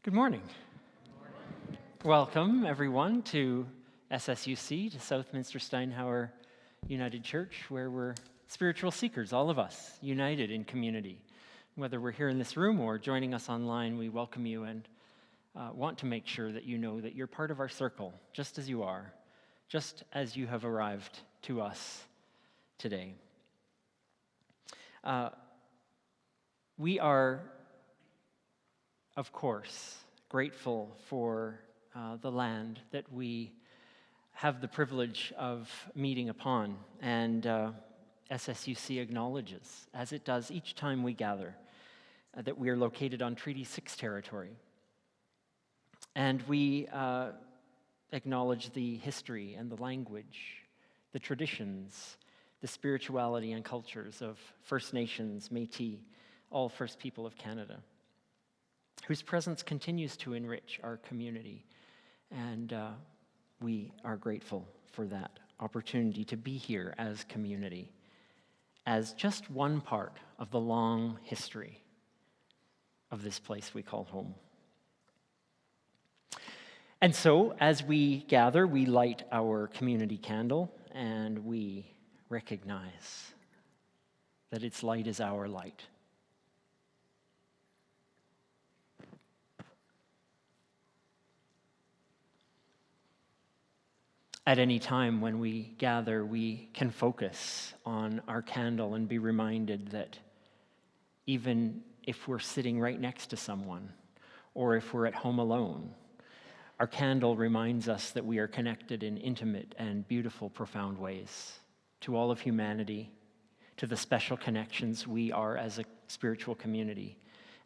Good morning. Welcome, everyone, to SSUC, to Southminster Steinhauer United Church, where we're spiritual seekers, all of us, united in community. Whether we're here in this room or joining us online, we welcome you and want to make sure that you know that you're part of our circle, just as you are, just as you have arrived to us today. We are, of course, grateful for the land that we have the privilege of meeting upon, and SSUC acknowledges, as it does each time we gather, that we are located on Treaty 6 territory. And we acknowledge the history and the language, the traditions, the spirituality and cultures of First Nations, Métis, all First People of Canada, whose presence continues to enrich our community. And we are grateful for that opportunity to be here as community, as just one part of the long history of this place we call home. And so, as we gather, we light our community candle, and we recognize that its light is our light. At any time when we gather, we can focus on our candle and be reminded that even if we're sitting right next to someone, or if we're at home alone, our candle reminds us that we are connected in intimate and beautiful, profound ways to all of humanity, to the special connections we are as a spiritual community,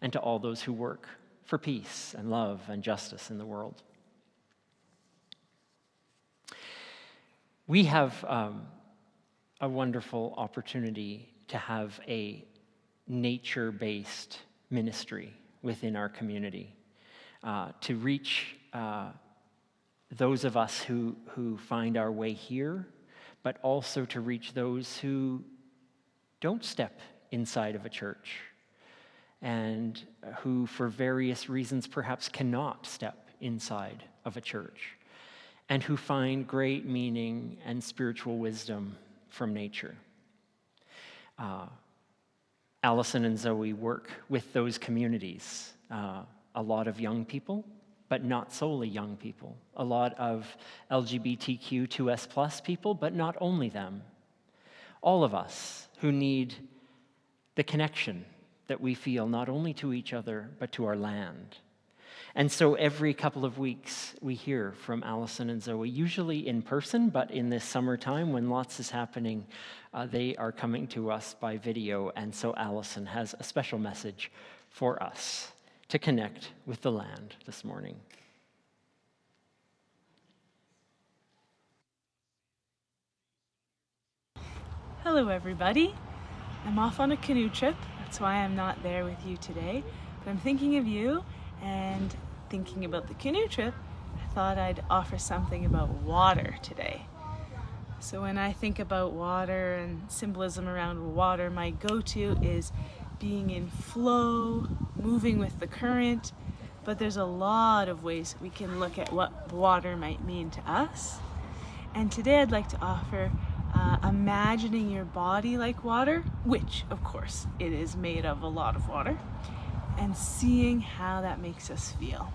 and to all those who work for peace and love and justice in the world. We have a wonderful opportunity to have a nature-based ministry within our community, to reach those of us who find our way here, but also to reach those who don't step inside of a church and who, for various reasons, perhaps cannot step inside of a church, and who find great meaning and spiritual wisdom from nature. Allison and Zoe work with those communities, a lot of young people, but not solely young people, a lot of LGBTQ2S+ people, but not only them. All of us who need the connection that we feel not only to each other, but to our land. And so every couple of weeks, we hear from Allison and Zoe, usually in person, but in this summertime when lots is happening, they are coming to us by video. And so Allison has a special message for us to connect with the land this morning. Hello, everybody. I'm off on a canoe trip. That's why I'm not there with you today. But I'm thinking of you and thinking about the canoe trip. I thought I'd offer something about water today. So when I think about water and symbolism around water, my go-to is being in flow, moving with the current. But there's a lot of ways we can look at what water might mean to us. And today I'd like to offer imagining your body like water, which of course it is made of a lot of water, and seeing how that makes us feel.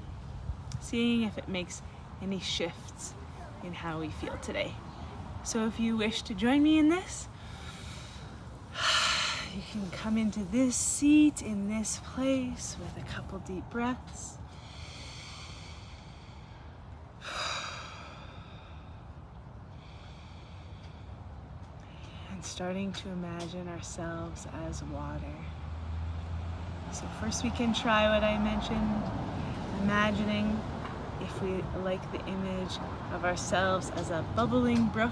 Seeing if it makes any shifts in how we feel today. So if you wish to join me in this, you can come into this seat in this place with a couple deep breaths. And starting to imagine ourselves as water. So first we can try what I mentioned, imagining if we like the image of ourselves as a bubbling brook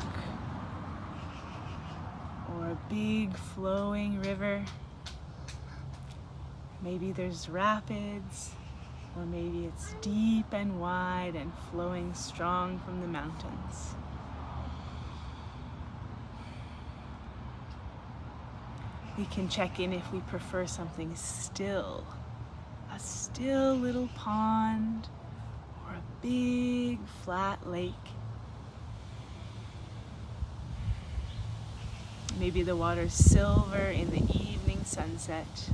or a big flowing river. Maybe there's rapids, or maybe it's deep and wide and flowing strong from the mountains. We can check in if we prefer something still, a still still little pond or a big flat lake. Maybe the water's silver in the evening sunset.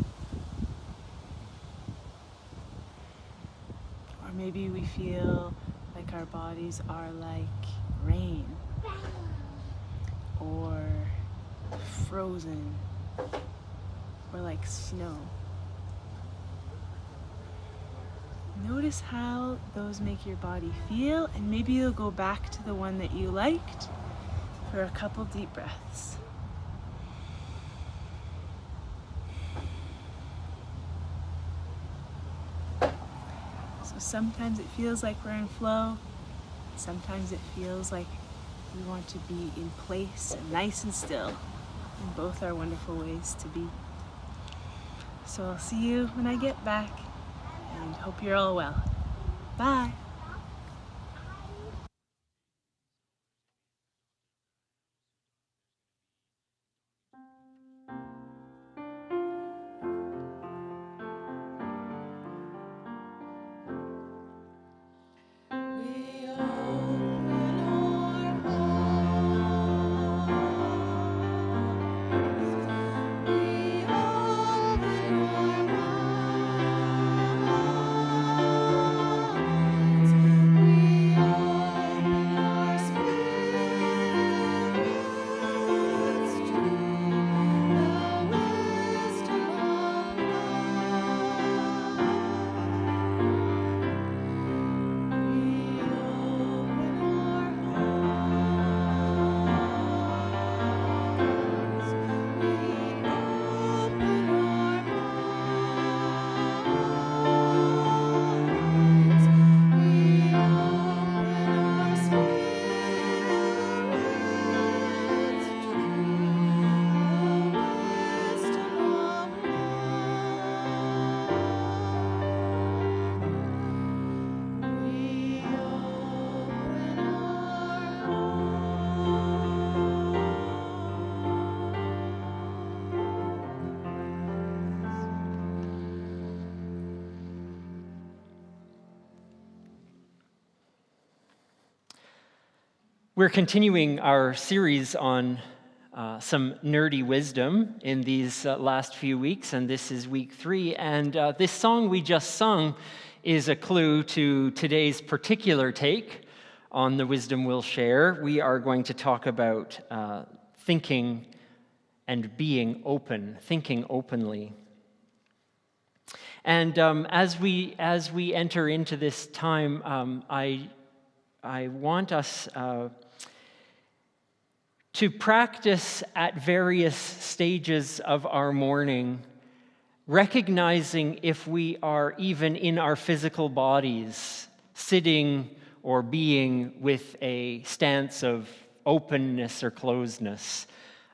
Or maybe we feel like our bodies are like rain or frozen or like snow. Notice how those make your body feel, and maybe you'll go back to the one that you liked for a couple deep breaths. So sometimes it feels like we're in flow. Sometimes it feels like we want to be in place and nice and still. And both are wonderful ways to be. So I'll see you when I get back, and hope you're all well. Bye. We're continuing our series on some nerdy wisdom in these last few weeks, and this is week 3. And this song we just sung is a clue to today's particular take on the wisdom we'll share. We are going to talk about thinking and being open, thinking openly. And as we enter into this time, I want us to practice at various stages of our morning, recognizing if we are even in our physical bodies, sitting or being with a stance of openness or closedness.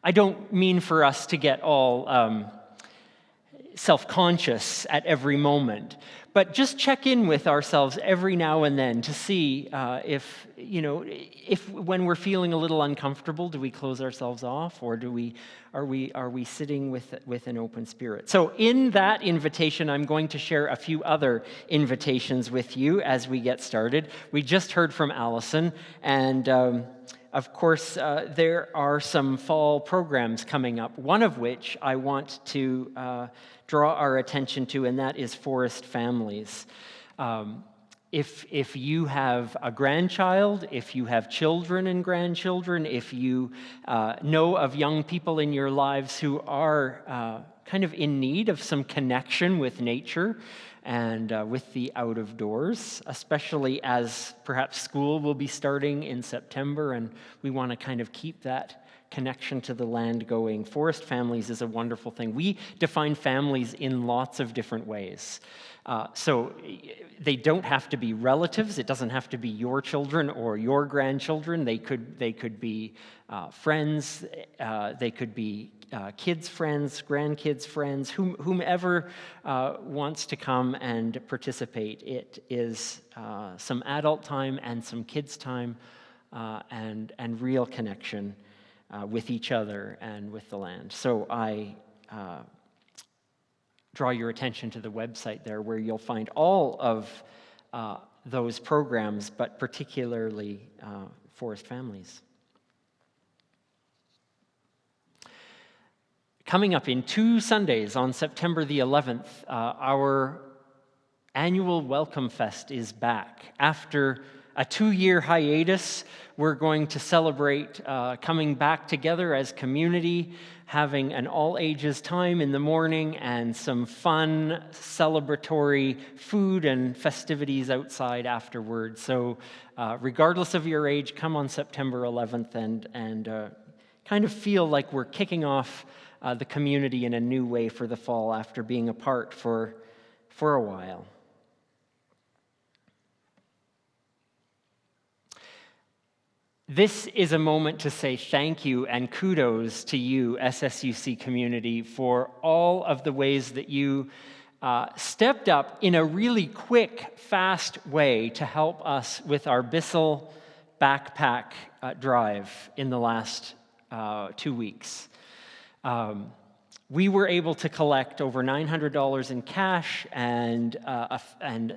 I don't mean for us to get all self-conscious at every moment, but just check in with ourselves every now and then to see if when we're feeling a little uncomfortable, do we close ourselves off, or are we sitting with an open spirit? So in that invitation, I'm going to share a few other invitations with you as we get started. We just heard from Allison, and of course, there are some fall programs coming up, one of which I want to draw our attention to, and that is Forest Families. If you have a grandchild, if you have children and grandchildren, if you know of young people in your lives who are kind of in need of some connection with nature and with the out of doors, especially as perhaps school will be starting in September, and we want to kind of keep that connection to the land going. Forest Families is a wonderful thing. We define families in lots of different ways. So they don't have to be relatives. It doesn't have to be your children or your grandchildren. They could be friends. They could be kids' friends, grandkids' friends, whomever wants to come and participate. It is some adult time and some kids' time and real connection with each other and with the land. So I draw your attention to the website there, where you'll find all of those programs, but particularly Forest Families. Coming up in 2 Sundays on September the 11th, our annual Welcome Fest is back. After a 2-year hiatus, we're going to celebrate coming back together as community, having an all-ages time in the morning and some fun, celebratory food and festivities outside afterwards. So regardless of your age, come on September 11th and kind of feel like we're kicking off the community in a new way for the fall after being apart for a while. This is a moment to say thank you and kudos to you, SSUC community, for all of the ways that you stepped up in a really quick, fast way to help us with our Bissell backpack drive in the last 2 weeks. We were able to collect over $900 in cash and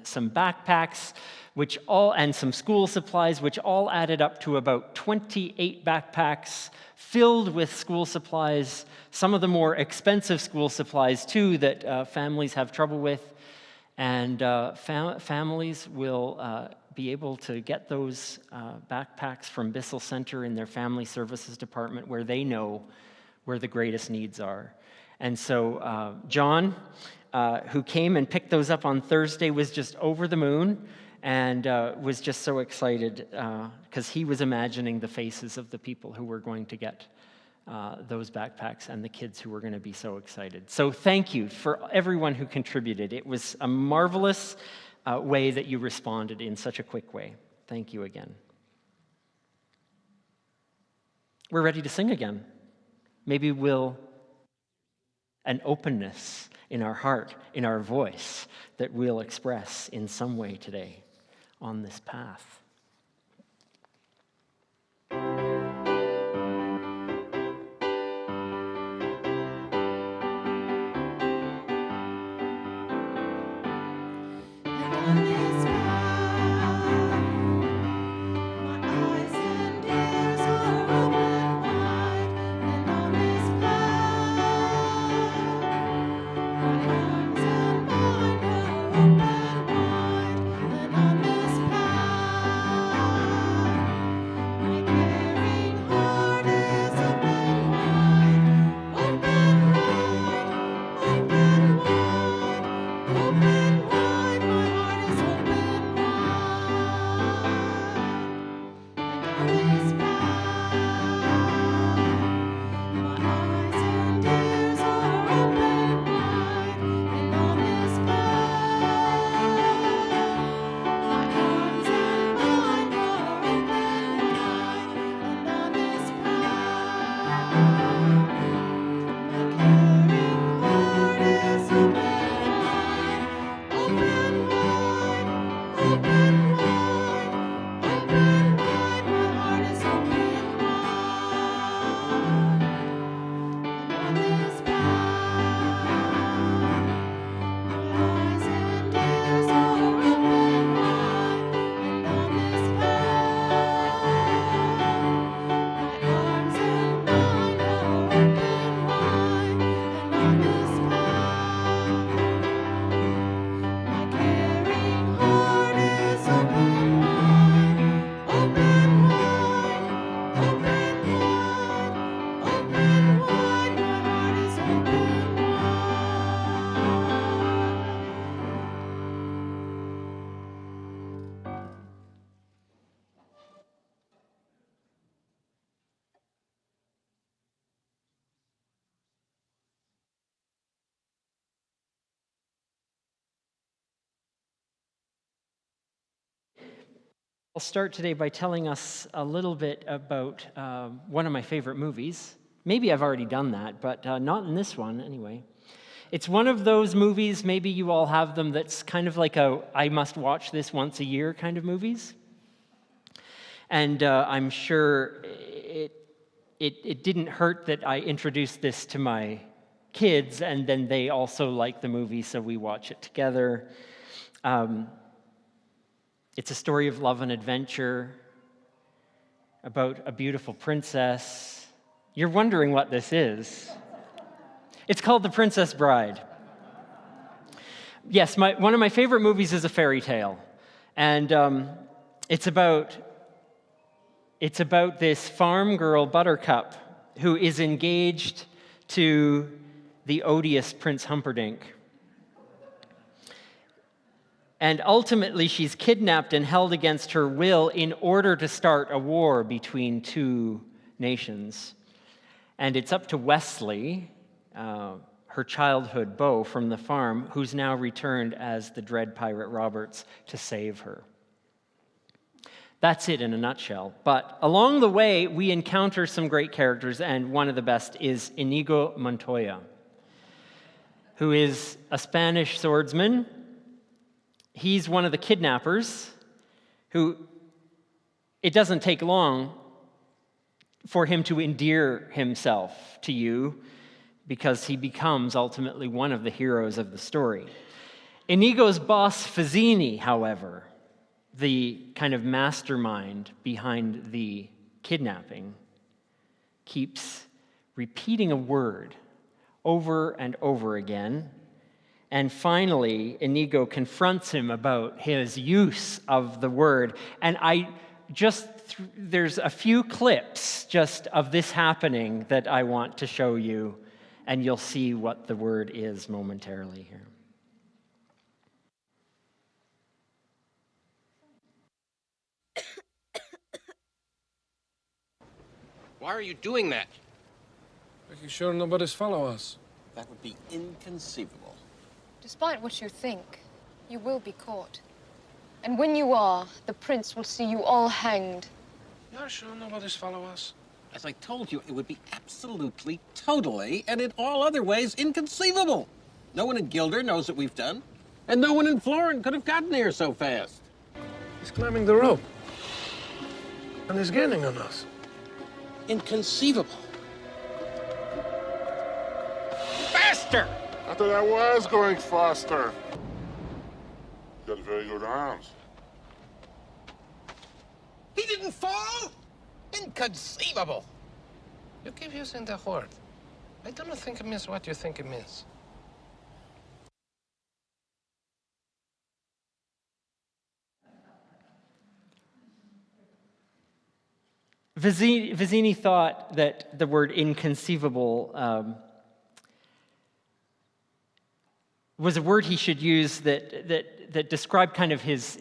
some backpacks, and some school supplies, which all added up to about 28 backpacks filled with school supplies, some of the more expensive school supplies too that families have trouble with. And families will be able to get those backpacks from Bissell Center in their Family Services Department, where they know where the greatest needs are. And so John, who came and picked those up on Thursday, was just over the moon and was just so excited because he was imagining the faces of the people who were going to get those backpacks and the kids who were going to be so excited. So thank you for everyone who contributed. It was a marvelous way that you responded in such a quick way. Thank you again. We're ready to sing again. Maybe an openness in our heart, in our voice, that we'll express in some way today on this path. I'll start today by telling us a little bit about one of my favorite movies. Maybe I've already done that, but not in this one anyway. It's one of those movies, maybe you all have them, that's kind of like I must watch this once a year kind of movies. And I'm sure it didn't hurt that I introduced this to my kids, and then they also like the movie, so we watch it together. It's a story of love and adventure about a beautiful princess. You're wondering what this is. It's called The Princess Bride. Yes, one of my favorite movies is A Fairy Tale. And it's about this farm girl, Buttercup, who is engaged to the odious Prince Humperdinck. And ultimately, she's kidnapped and held against her will in order to start a war between two nations. And it's up to Wesley, her childhood beau from the farm, who's now returned as the dread pirate Roberts, to save her. That's it in a nutshell. But along the way, we encounter some great characters, and one of the best is Inigo Montoya, who is a Spanish swordsman. He's one of the kidnappers who, it doesn't take long for him to endear himself to you because he becomes ultimately one of the heroes of the story. Inigo's boss, Fazzini, however, the kind of mastermind behind the kidnapping, keeps repeating a word over and over again. And finally, Inigo confronts him about his use of the word. And there's a few clips just of this happening that I want to show you, and you'll see what the word is momentarily here. Why are you doing that? Making sure nobody's follow us. That would be inconceivable. Despite what you think, you will be caught. And when you are, the prince will see you all hanged. You're sure nobody's follow us? As I told you, it would be absolutely, totally, and in all other ways, inconceivable. No one in Gilder knows what we've done, and no one in Florin could have gotten here so fast. He's climbing the rope. And he's gaining on us. Inconceivable. Faster! I thought I was going faster. You got very good arms. He didn't fall! Inconceivable! You keep using the word. I don't think it means what you think it means. Vizzini thought that the word inconceivable was a word he should use that described kind of his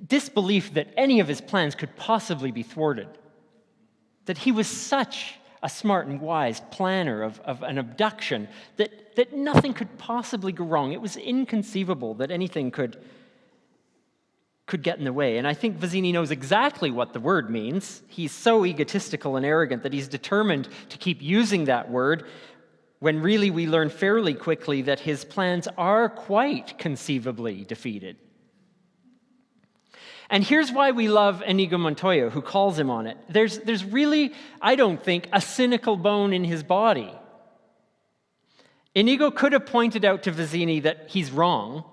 disbelief that any of his plans could possibly be thwarted. That he was such a smart and wise planner of an abduction that nothing could possibly go wrong. It was inconceivable that anything could get in the way. And I think Vizzini knows exactly what the word means. He's so egotistical and arrogant that he's determined to keep using that word, when really we learn fairly quickly that his plans are quite conceivably defeated. And here's why we love Inigo Montoya, who calls him on it. There's really, I don't think, a cynical bone in his body. Inigo could have pointed out to Vizzini that he's wrong.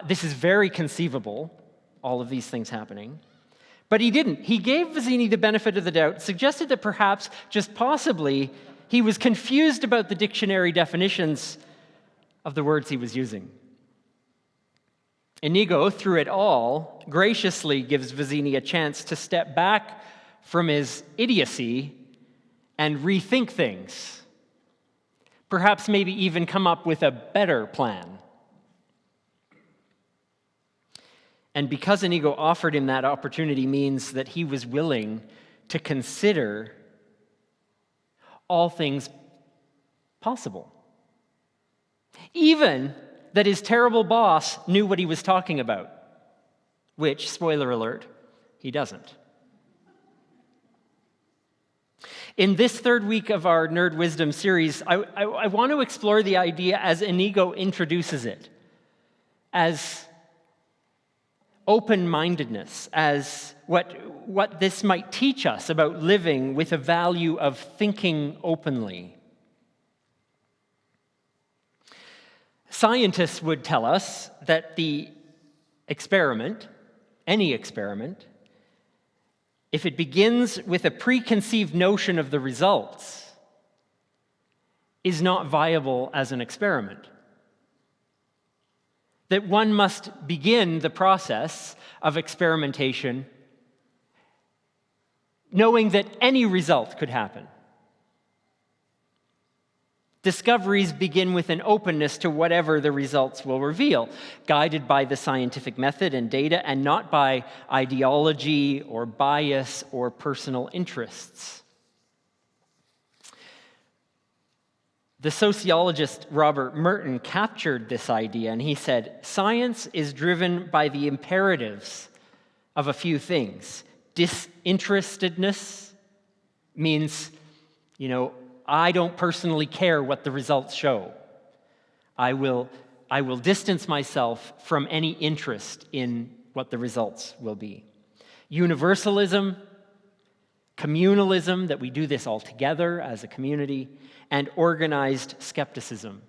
This is very conceivable, all of these things happening. But he didn't. He gave Vizzini the benefit of the doubt, suggested that perhaps, just possibly, he was confused about the dictionary definitions of the words he was using. Inigo, through it all, graciously gives Vizzini a chance to step back from his idiocy and rethink things. Perhaps maybe even come up with a better plan. And because Inigo offered him that opportunity means that he was willing to consider all things possible. Even that his terrible boss knew what he was talking about, which, spoiler alert, he doesn't. In this third week of our Nerd Wisdom series, I want to explore the idea as Inigo introduces it, as open-mindedness as what this might teach us about living with a value of thinking openly. Scientists would tell us that the experiment, any experiment, if it begins with a preconceived notion of the results, is not viable as an experiment. That one must begin the process of experimentation knowing that any result could happen. Discoveries begin with an openness to whatever the results will reveal, guided by the scientific method and data, and not by ideology or bias or personal interests. The sociologist Robert Merton captured this idea, and he said, "Science is driven by the imperatives of a few things. Disinterestedness means, I don't personally care what the results show. I will distance myself from any interest in what the results will be. Universalism, communalism, that we do this all together as a community, and organized skepticism.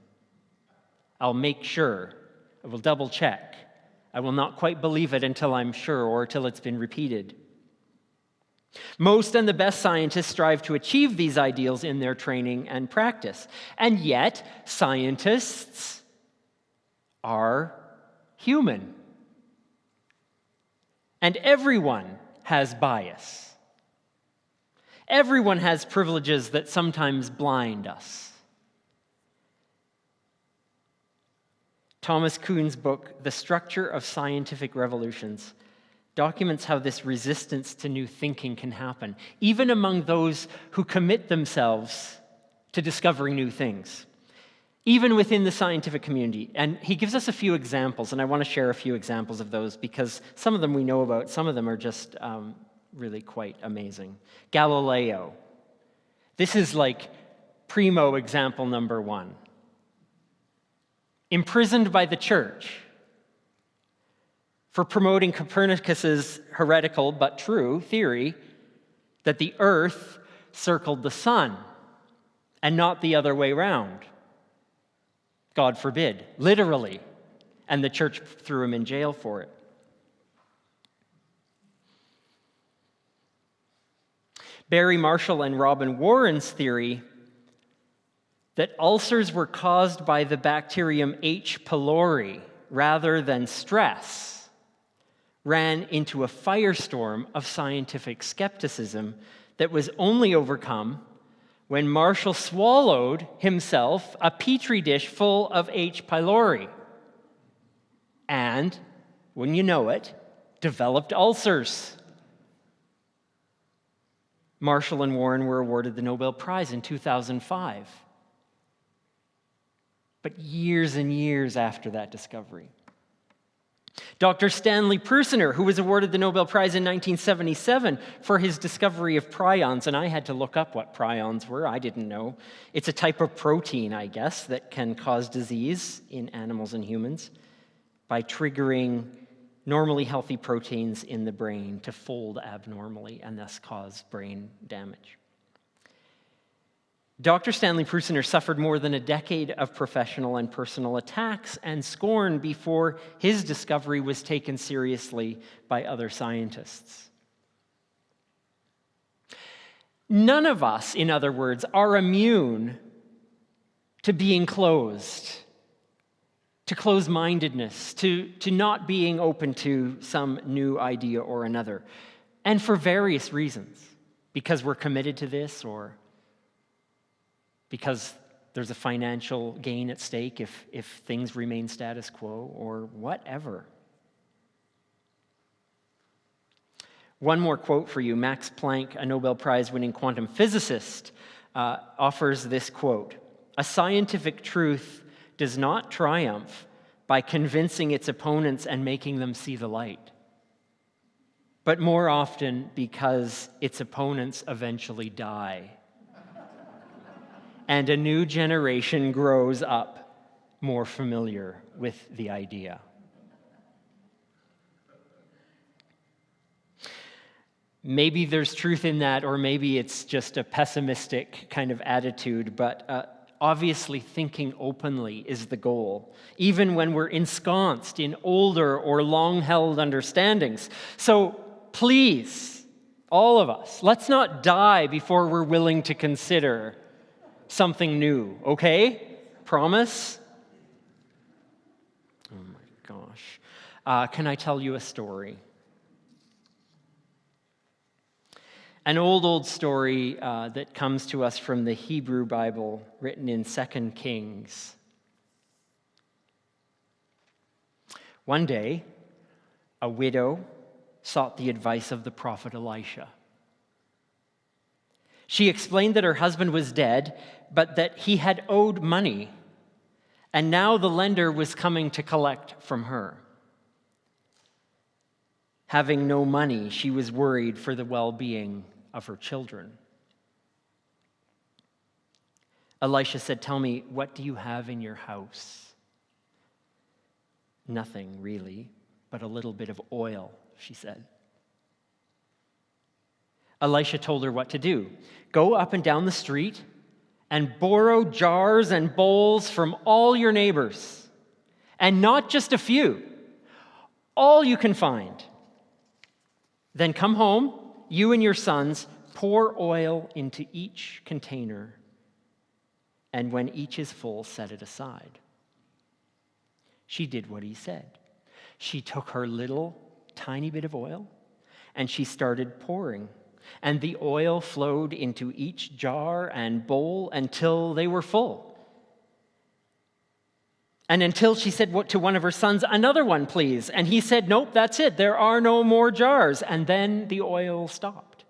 I'll make sure, I will double check. I will not quite believe it until I'm sure or till it's been repeated." Most and the best scientists strive to achieve these ideals in their training and practice. And yet, scientists are human. And everyone has bias. Everyone has privileges that sometimes blind us. Thomas Kuhn's book, The Structure of Scientific Revolutions, documents how this resistance to new thinking can happen, even among those who commit themselves to discovering new things, even within the scientific community. And he gives us a few examples, and I want to share a few examples of those because some of them we know about, some of them are just really quite amazing. Galileo. This is like primo example number one. Imprisoned by the church for promoting Copernicus's heretical but true theory that the earth circled the sun and not the other way around. God forbid, literally. And the church threw him in jail for it. Barry Marshall and Robin Warren's theory that ulcers were caused by the bacterium H. pylori rather than stress ran into a firestorm of scientific skepticism that was only overcome when Marshall swallowed himself a petri dish full of H. pylori and, when you know it, developed ulcers. Marshall and Warren were awarded the Nobel Prize in 2005. But years and years after that discovery. Dr. Stanley Prusiner, who was awarded the Nobel Prize in 1977 for his discovery of prions, and I had to look up what prions were. I didn't know. It's a type of protein, I guess, that can cause disease in animals and humans by triggering normally healthy proteins in the brain to fold abnormally and thus cause brain damage. Dr. Stanley Prusiner suffered more than a decade of professional and personal attacks and scorn before his discovery was taken seriously by other scientists. None of us, in other words, are immune to being closed, to closed-mindedness, to not being open to some new idea or another, and for various reasons, because we're committed to this or because there's a financial gain at stake if things remain status quo, or whatever. One more quote for you. Max Planck, a Nobel Prize-winning quantum physicist, offers this quote: "A scientific truth does not triumph by convincing its opponents and making them see the light, but more often because its opponents eventually die. And a new generation grows up more familiar with the idea." Maybe there's truth in that, or maybe it's just a pessimistic kind of attitude, but obviously thinking openly is the goal, even when we're ensconced in older or long-held understandings. So please, all of us, let's not die before we're willing to consider something new, okay? Promise? Oh my gosh. Can I tell you a story? An old story that comes to us from the Hebrew Bible, written in 2 Kings. One day, a widow sought the advice of the prophet Elisha. She explained that her husband was dead, but that he had owed money, and now the lender was coming to collect from her. Having no money, she was worried for the well-being of her children. Elisha said, "Tell me, what do you have in your house?" "Nothing, really, but a little bit of oil," she said. Elisha told her what to do. "Go up and down the street and borrow jars and bowls from all your neighbors, and not just a few, all you can find. Then come home, you and your sons, pour oil into each container, and when each is full, set it aside." She did what he said. She took her little tiny bit of oil, and she started pouring. And the oil flowed into each jar and bowl until they were full. And until she said to one of her sons, "Another one, please." And he said, "Nope, that's it. There are no more jars." And then the oil stopped.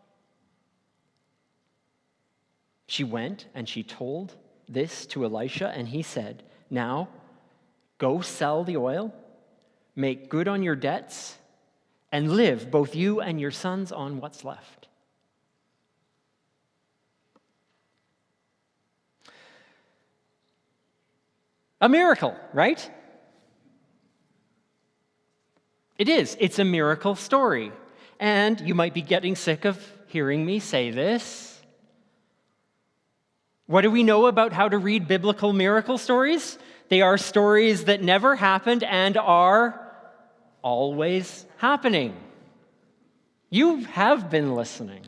She went and she told this to Elisha, and he said, "Now, go sell the oil, make good on your debts, and live, both you and your sons, on what's left." A miracle, right? It is. It's a miracle story. And you might be getting sick of hearing me say this. What do we know about how to read biblical miracle stories? They are stories that never happened and are always happening. You have been listening.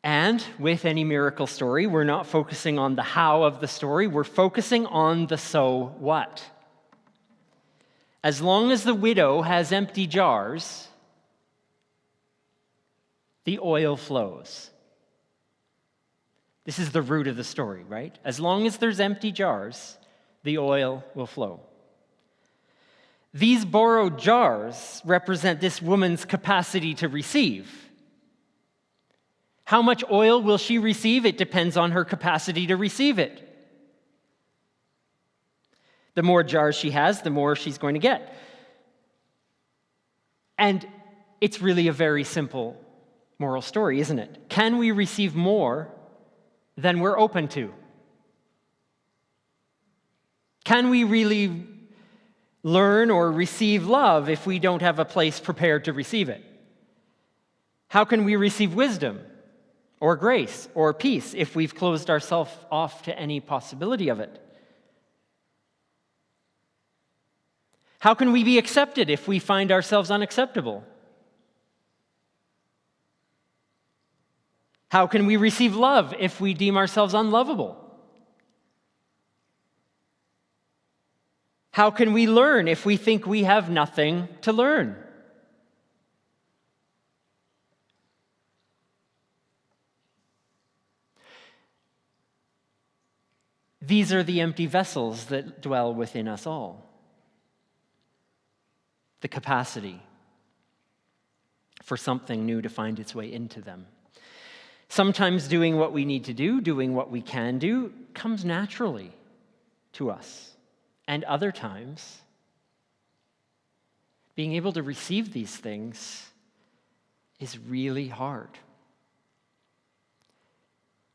And with any miracle story, we're not focusing on the how of the story, we're focusing on the so what. As long as the widow has empty jars, the oil flows. This is the root of the story, right? As long as there's empty jars, the oil will flow. These borrowed jars represent this woman's capacity to receive. How much oil will she receive? It depends on her capacity to receive it. The more jars she has, the more she's going to get. And it's really a very simple moral story, isn't it? Can we receive more than we're open to? Can we really learn or receive love if we don't have a place prepared to receive it? How can we receive wisdom or grace or peace if we've closed ourselves off to any possibility of it? How can we be accepted if we find ourselves unacceptable? How can we receive love if we deem ourselves unlovable? How can we learn if we think we have nothing to learn? These are the empty vessels that dwell within us all. The capacity for something new to find its way into them. Sometimes doing what we need to do, doing what we can do, comes naturally to us. And other times, being able to receive these things is really hard.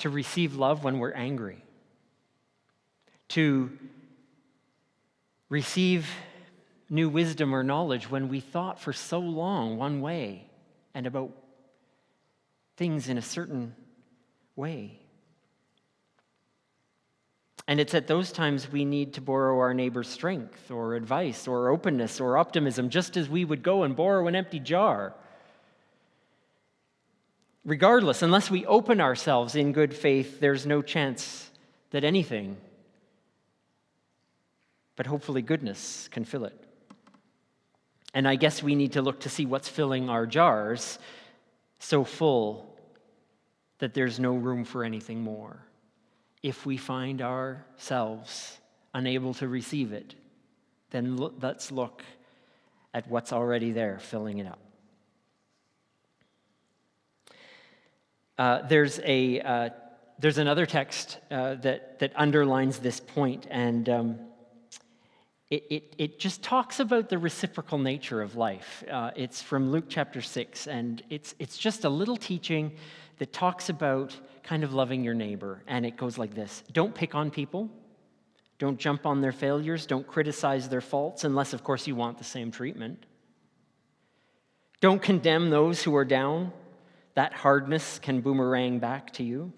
To receive love when we're angry. To receive new wisdom or knowledge when we thought for so long one way and about things in a certain way. And it's at those times we need to borrow our neighbor's strength or advice or openness or optimism, just as we would go and borrow an empty jar. Regardless, unless we open ourselves in good faith, there's no chance that anything, but hopefully goodness, can fill it. And I guess we need to look to see what's filling our jars so full that there's no room for anything more. If we find ourselves unable to receive it, then let's look at what's already there, filling it up. There's another text that underlines this point, and it just talks about the reciprocal nature of life. It's from Luke chapter 6, and it's just a little teaching that talks about kind of loving your neighbor, and it goes like this. Don't pick on people. Don't jump on their failures. Don't criticize their faults, unless, of course, you want the same treatment. Don't condemn those who are down. That hardness can boomerang back to you.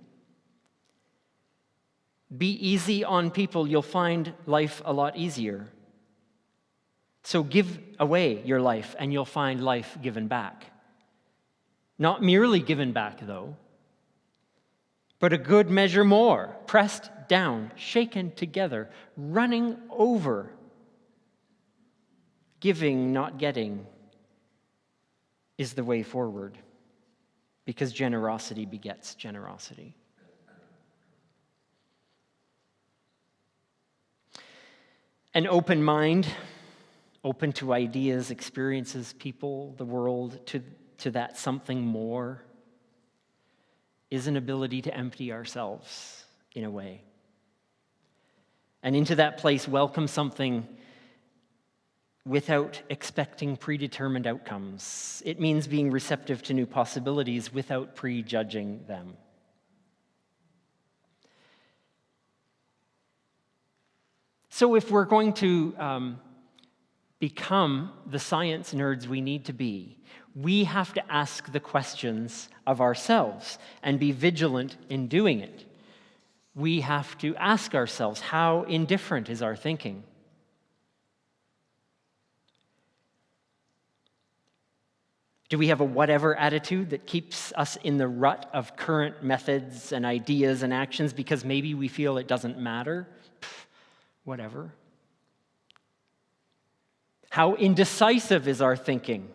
Be easy on people. You'll find life a lot easier. So give away your life, and you'll find life given back. Not merely given back, though, but a good measure more, pressed down, shaken together, running over. Giving, not getting, is the way forward, because generosity begets generosity. An open mind, open to ideas, experiences, people, the world, to that something more, is an ability to empty ourselves in a way. And into that place, welcome something without expecting predetermined outcomes. It means being receptive to new possibilities without prejudging them. So if we're going to become the science nerds we need to be, we have to ask the questions of ourselves and be vigilant in doing it. We have to ask ourselves, how indifferent is our thinking? Do we have a whatever attitude that keeps us in the rut of current methods and ideas and actions because maybe we feel it doesn't matter? Whatever. How indecisive is our thinking?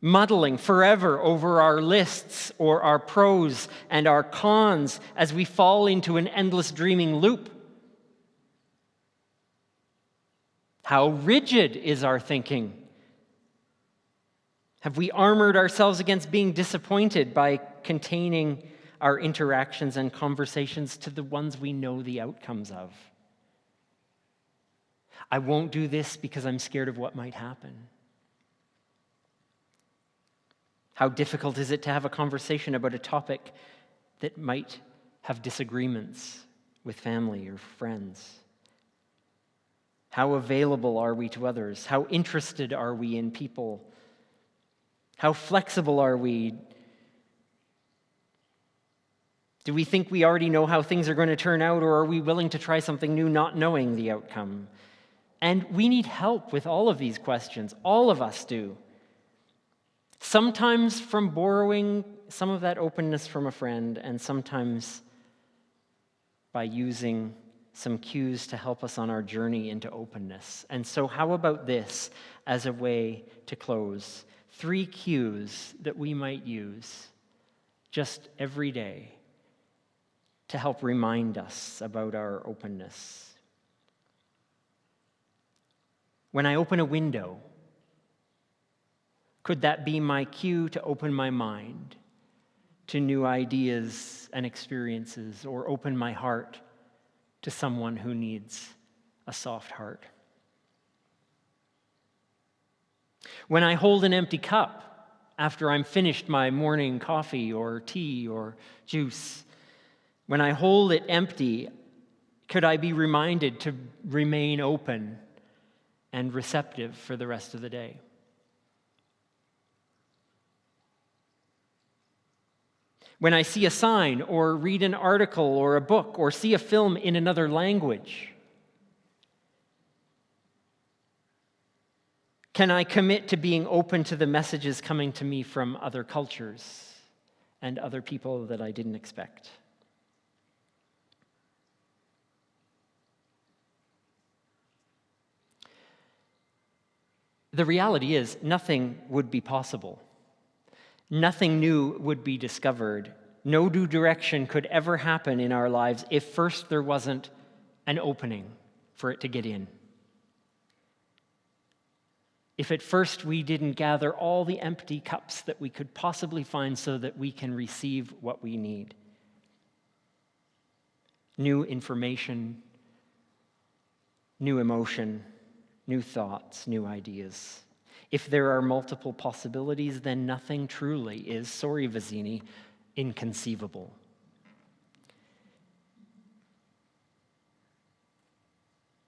Muddling forever over our lists or our pros and our cons as we fall into an endless dreaming loop. How rigid is our thinking? Have we armored ourselves against being disappointed by containing our interactions and conversations to the ones we know the outcomes of? I won't do this because I'm scared of what might happen. How difficult is it to have a conversation about a topic that might have disagreements with family or friends? How available are we to others? How interested are we in people? How flexible are we? Do we think we already know how things are going to turn out, or are we willing to try something new not knowing the outcome? And we need help with all of these questions. All of us do. Sometimes from borrowing some of that openness from a friend, and sometimes by using some cues to help us on our journey into openness. And so how about this as a way to close? 3 cues that we might use just every day to help remind us about our openness. When I open a window, could that be my cue to open my mind to new ideas and experiences, or open my heart to someone who needs a soft heart? When I hold an empty cup after I'm finished my morning coffee or tea or juice, when I hold it empty, could I be reminded to remain open and receptive for the rest of the day. When I see a sign or read an article or a book or see a film in another language, can I commit to being open to the messages coming to me from other cultures and other people that I didn't expect? The reality is, nothing would be possible. Nothing new would be discovered. No new direction could ever happen in our lives if first there wasn't an opening for it to get in. If at first we didn't gather all the empty cups that we could possibly find so that we can receive what we need. New information, new emotion, new thoughts, new ideas. If there are multiple possibilities, then nothing truly is, sorry Vizzini, inconceivable.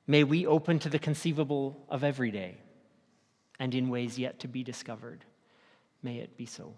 May we open to the conceivable of every day and in ways yet to be discovered. May it be so.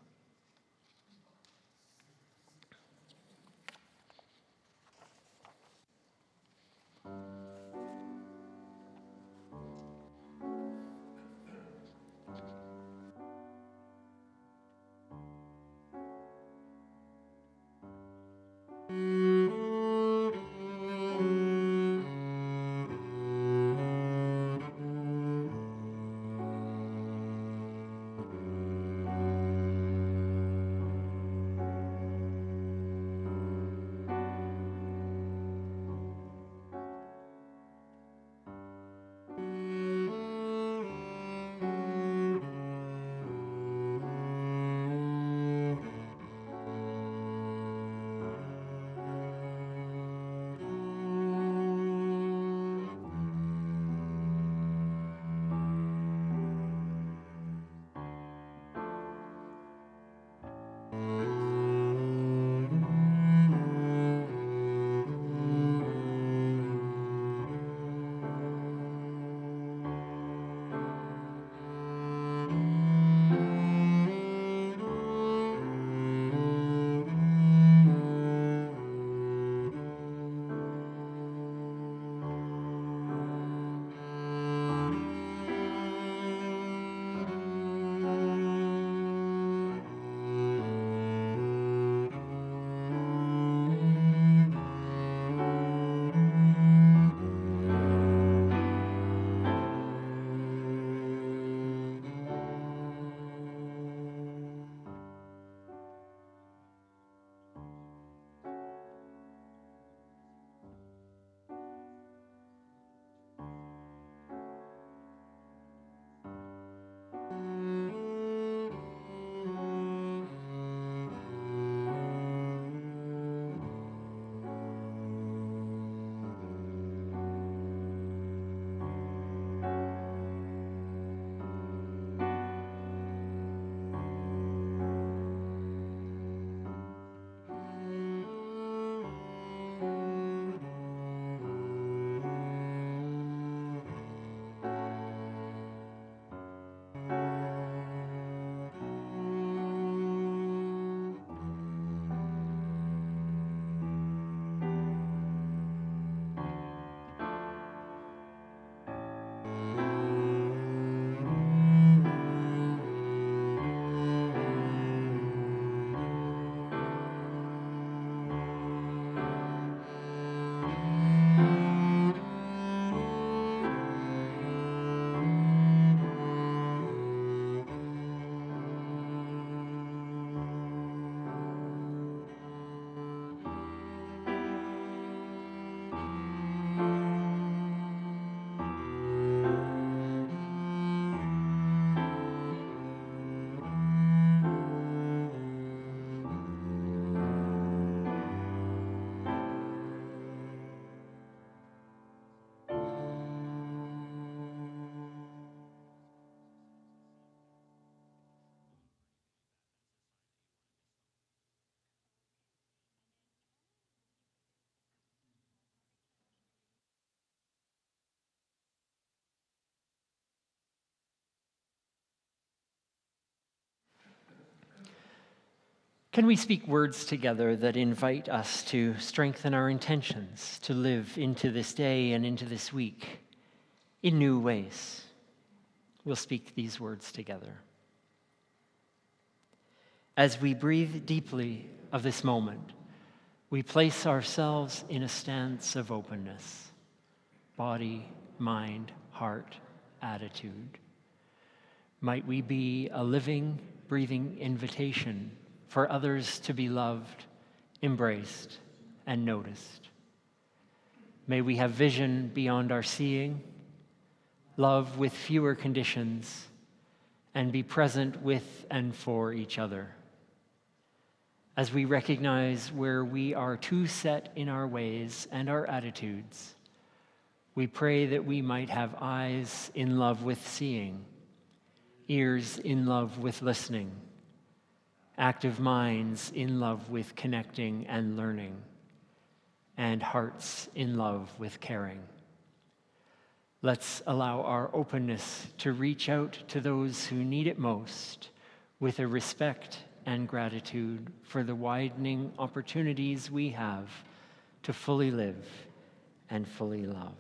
Can we speak words together that invite us to strengthen our intentions to live into this day and into this week in new ways? We'll speak these words together. As we breathe deeply of this moment, we place ourselves in a stance of openness, body, mind, heart, attitude. Might we be a living, breathing invitation for others to be loved, embraced, and noticed. May we have vision beyond our seeing, love with fewer conditions, and be present with and for each other. As we recognize where we are too set in our ways and our attitudes, we pray that we might have eyes in love with seeing, ears in love with listening, active minds in love with connecting and learning, and hearts in love with caring. Let's allow our openness to reach out to those who need it most with a respect and gratitude for the widening opportunities we have to fully live and fully love.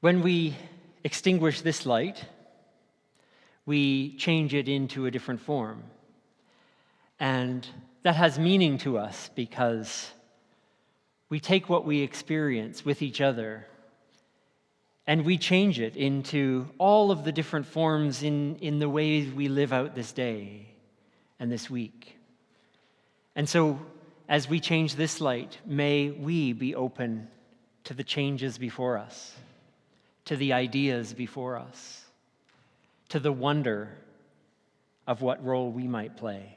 When we extinguish this light, we change it into a different form. And that has meaning to us because we take what we experience with each other and we change it into all of the different forms in the ways we live out this day and this week. And so, as we change this light, may we be open to the changes before us, to the ideas before us, to the wonder of what role we might play.